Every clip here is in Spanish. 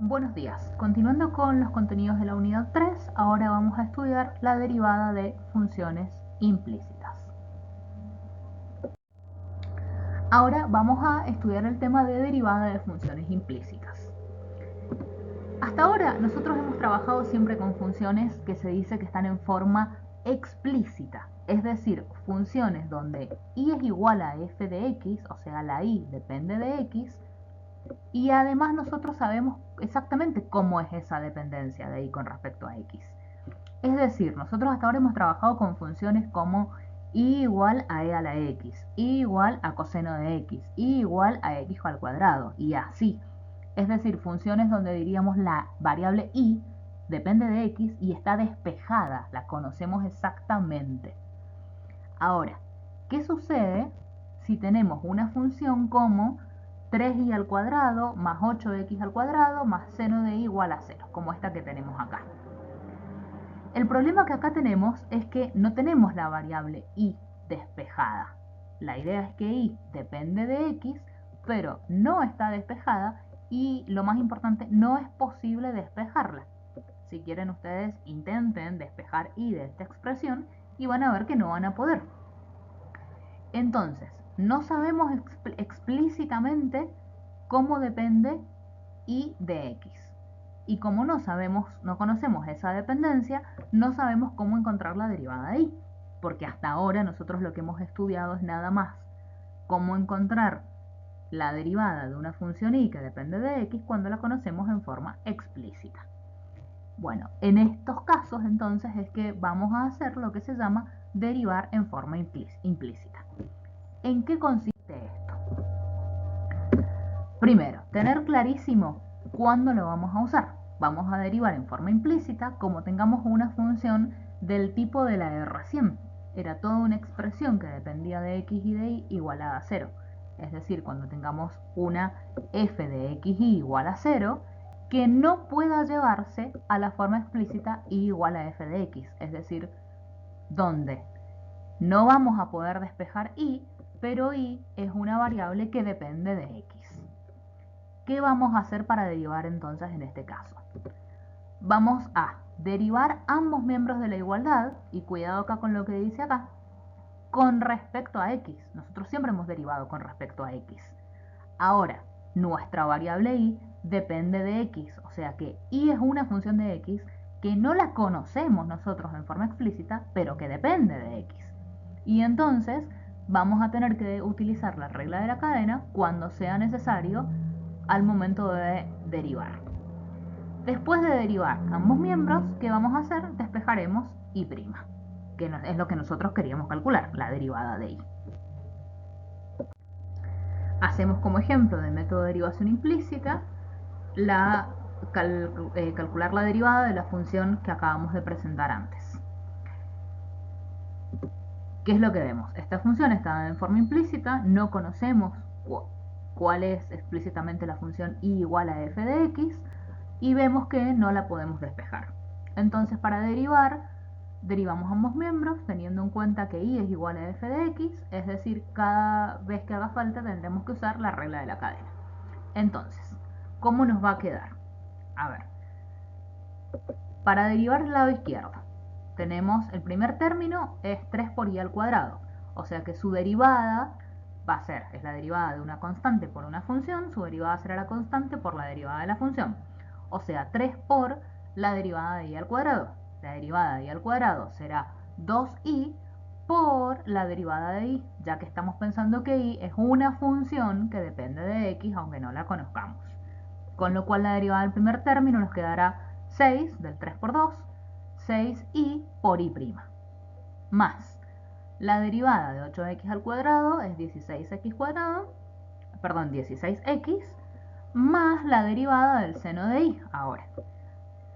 Buenos días. Continuando con los contenidos de la unidad 3, ahora vamos a estudiar la derivada de funciones implícitas. Ahora vamos a estudiar el tema de derivada de funciones implícitas. Hasta ahora nosotros hemos trabajado siempre con funciones que se dice que están en forma explícita, es decir, funciones donde y es igual a f de x, o sea, la y depende de x, y además nosotros sabemos exactamente cómo es esa dependencia de y con respecto a x. Es decir, nosotros hasta ahora hemos trabajado con funciones como y igual a e a la x, y igual a coseno de x, y igual a x al cuadrado, y así. Es decir, funciones donde diríamos la variable y depende de x y está despejada, la conocemos exactamente. Ahora, ¿qué sucede si tenemos una función como 3y al cuadrado más 8x al cuadrado más seno de y igual a 0, como esta que tenemos acá? El problema que acá tenemos es que no tenemos la variable y despejada. La idea es que y depende de x, pero no está despejada y, lo más importante, no es posible despejarla. Si quieren ustedes intenten despejar y de esta expresión y van a ver que no van a poder. Entonces, no sabemos explícitamente cómo depende y de x. Y como no conocemos esa dependencia, no sabemos cómo encontrar la derivada de y. Porque hasta ahora nosotros lo que hemos estudiado es nada más cómo encontrar la derivada de una función y que depende de x cuando la conocemos en forma explícita. Bueno, en estos casos entonces es que vamos a hacer lo que se llama derivar en forma implícita. ¿En qué consiste esto? Primero, tener clarísimo cuándo lo vamos a usar. Vamos a derivar en forma implícita como tengamos una función del tipo de la de recién. Era toda una expresión que dependía de x y de y igualada a 0. Es decir, cuando tengamos una f de x y igual a 0 que no pueda llevarse a la forma explícita y igual a f de x. Es decir, donde no vamos a poder despejar y, pero y es una variable que depende de x. ¿Qué vamos a hacer para derivar entonces en este caso? Vamos a derivar ambos miembros de la igualdad, y cuidado acá con lo que dice acá, con respecto a x. Nosotros siempre hemos derivado con respecto a x. Ahora, nuestra variable y depende de x, o sea que y es una función de x que no la conocemos nosotros en forma explícita, pero que depende de x. Y entonces vamos a tener que utilizar la regla de la cadena cuando sea necesario al momento de derivar. Después de derivar ambos miembros, ¿qué vamos a hacer? Despejaremos y', que es lo que nosotros queríamos calcular, la derivada de y. Hacemos como ejemplo del método de derivación implícita calcular la derivada de la función que acabamos de presentar antes. ¿Qué es lo que vemos? Esta función está en forma implícita, no conocemos cuál es explícitamente la función y igual a f de x, y vemos que no la podemos despejar. Entonces, para derivar, derivamos ambos miembros teniendo en cuenta que y es igual a f de x, es decir, cada vez que haga falta tendremos que usar la regla de la cadena. Entonces, ¿cómo nos va a quedar? A ver, para derivar el lado izquierdo, tenemos el primer término es 3 por y al cuadrado, o sea que su derivada es la derivada de una constante por una función, su derivada será la constante por la derivada de la función. O sea, 3 por la derivada de y al cuadrado. La derivada de y al cuadrado será 2y por la derivada de y, ya que estamos pensando que y es una función que depende de x, aunque no la conozcamos. Con lo cual la derivada del primer término nos quedará 6 del 3 por 2, 6y por y', más la derivada de 8x al cuadrado es 16x cuadrado, perdón, 16x, más la derivada del seno de y ahora.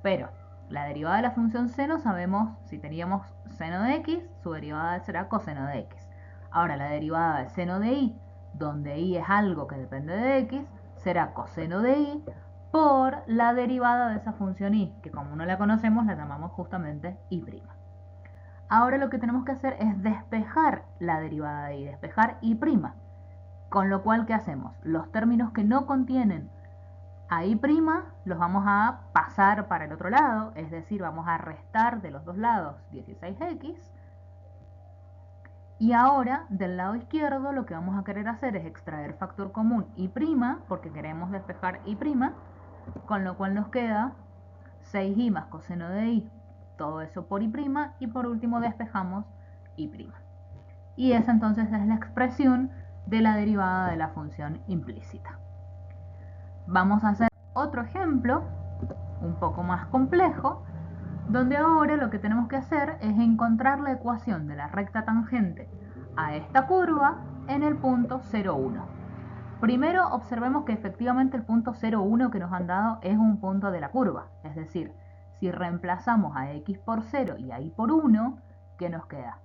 Pero la derivada de la función seno sabemos, si teníamos seno de x, su derivada será coseno de x. Ahora la derivada del seno de y, donde y es algo que depende de x, será coseno de y por la derivada de esa función y, que como no la conocemos la llamamos justamente y'. Ahora lo que tenemos que hacer es despejar la derivada de y, despejar y'. Con lo cual, ¿qué hacemos? Los términos que no contienen A y' los vamos a pasar para el otro lado, es decir, vamos a restar de los dos lados 16x. Y ahora, del lado izquierdo, lo que vamos a querer hacer es extraer factor común y', porque queremos despejar y', con lo cual nos queda 6y más coseno de y, todo eso por y', y por último despejamos y'. Y esa entonces es la expresión de la derivada de la función implícita. Vamos a hacer otro ejemplo, un poco más complejo, donde ahora lo que tenemos que hacer es encontrar la ecuación de la recta tangente a esta curva en el punto 0,1. Primero observemos que efectivamente el punto 0,1 que nos han dado es un punto de la curva, es decir, si reemplazamos a x por 0 y a y por 1, ¿qué nos queda?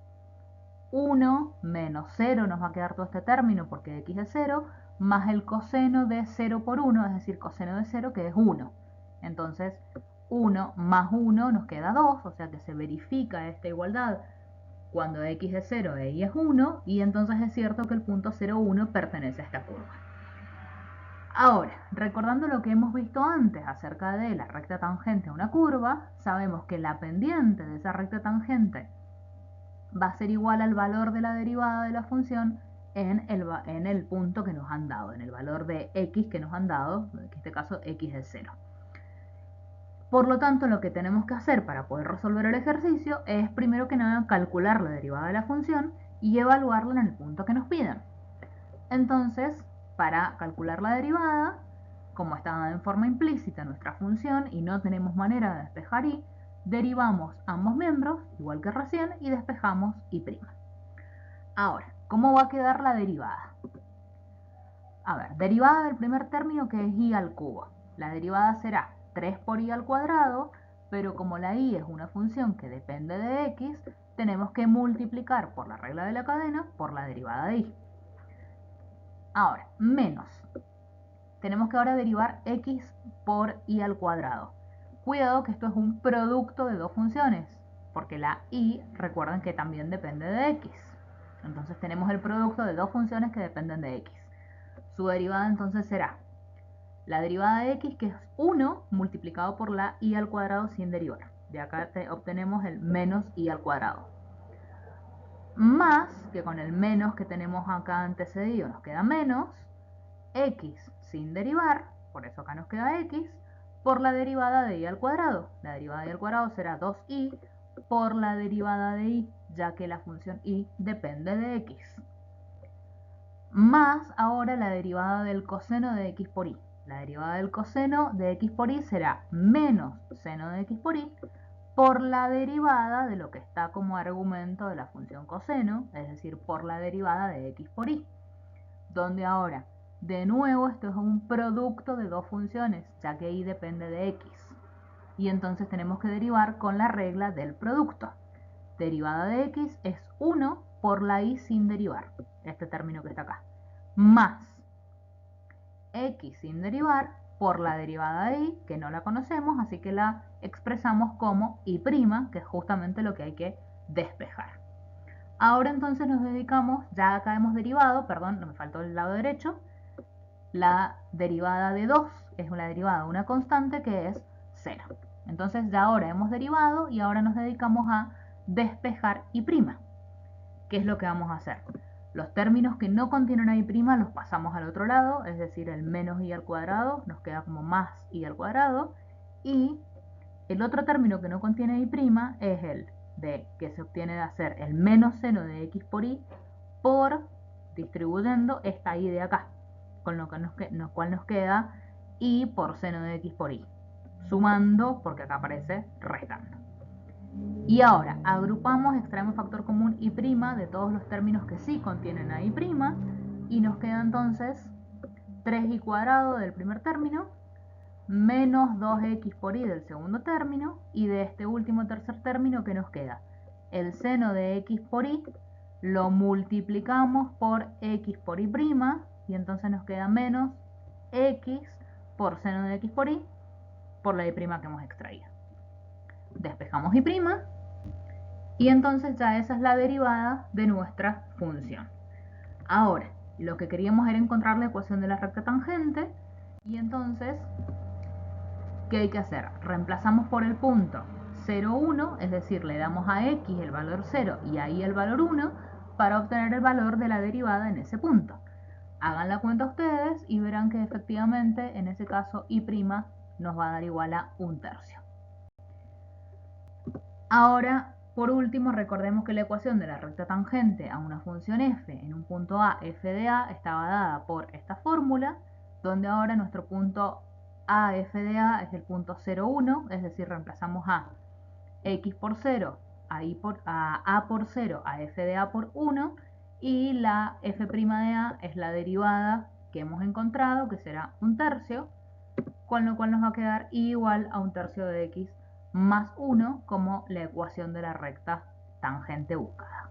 1 menos 0 nos va a quedar todo este término porque x es 0, más el coseno de 0 por 1, es decir, coseno de 0 que es 1. Entonces 1 más 1 nos queda 2, o sea que se verifica esta igualdad cuando x es 0 e y es 1, y entonces es cierto que el punto 0,1 pertenece a esta curva. Ahora, recordando lo que hemos visto antes acerca de la recta tangente a una curva, sabemos que la pendiente de esa recta tangente va a ser igual al valor de la derivada de la función en el punto que nos han dado, en el valor de x que nos han dado, en este caso x es 0. Por lo tanto, lo que tenemos que hacer para poder resolver el ejercicio es primero que nada calcular la derivada de la función y evaluarla en el punto que nos piden. Entonces, para calcular la derivada, como está dada en forma implícita nuestra función y no tenemos manera de despejar y, derivamos ambos miembros, igual que recién, y despejamos y'. Ahora, ¿cómo va a quedar la derivada? A ver, derivada del primer término que es y al cubo. La derivada será 3 por y al cuadrado, pero como la y es una función que depende de x, tenemos que multiplicar por la regla de la cadena por la derivada de y. Ahora, menos. Tenemos que ahora derivar x por y al cuadrado. Cuidado que esto es un producto de dos funciones, porque la y, recuerden que también depende de x. Entonces tenemos el producto de dos funciones que dependen de x. Su derivada entonces será la derivada de x, que es 1 multiplicado por la y al cuadrado sin derivar. De acá obtenemos el menos y al cuadrado. Más, que con el menos que tenemos acá antecedido nos queda menos, x sin derivar, por eso acá nos queda x, por la derivada de y al cuadrado. La derivada de y al cuadrado será 2y por la derivada de y, ya que la función y depende de x. Más ahora la derivada del coseno de x por y. La derivada del coseno de x por y será menos seno de x por y por la derivada de lo que está como argumento de la función coseno, es decir, por la derivada de x por y. Donde ahora, de nuevo, esto es un producto de dos funciones, ya que y depende de x. Y entonces tenemos que derivar con la regla del producto. Derivada de x es 1 por la y sin derivar, este término que está acá, más x sin derivar por la derivada de y, que no la conocemos, así que la expresamos como y', que es justamente lo que hay que despejar. Ahora entonces nos dedicamos, ya acá hemos derivado, perdón, me faltó el lado derecho, la derivada de 2 es una derivada de una constante que es 0. Entonces ya ahora hemos derivado y ahora nos dedicamos a despejar y'. ¿Qué es lo que vamos a hacer? Los términos que no contienen a y' los pasamos al otro lado, es decir, el menos y al cuadrado nos queda como más y al cuadrado, y el otro término que no contiene y' es el de que se obtiene de hacer el menos seno de x por y por distribuyendo esta y de acá, con lo cual nos queda y por seno de x por y, sumando porque acá aparece restando. Y ahora agrupamos, extraemos factor común y' de todos los términos que sí contienen a y', y nos queda entonces 3y cuadrado del primer término menos 2x por y del segundo término, y de este último tercer término, ¿qué nos queda? El seno de x por y lo multiplicamos por x por y', y entonces nos queda menos x por seno de x por y por la y' que hemos extraído. Despejamos y', y entonces ya esa es la derivada de nuestra función. Ahora, lo que queríamos era encontrar la ecuación de la recta tangente, Y entonces, ¿qué hay que hacer? Reemplazamos por el punto 0, 1, es decir, le damos a x el valor 0 y a y el valor 1 para obtener el valor de la derivada en ese punto. Hagan la cuenta ustedes y verán que efectivamente en ese caso y' nos va a dar igual a 1/3. Ahora, por último, recordemos que la ecuación de la recta tangente a una función f en un punto A, f de A, estaba dada por esta fórmula, donde ahora nuestro punto A, f de A es el punto 0, 1, es decir, reemplazamos a x por 0, a A por 0, a f de A por 1, y la f' de A es la derivada que hemos encontrado, que será 1/3, con lo cual nos va a quedar igual a 1/3 de x más 1 como la ecuación de la recta tangente buscada.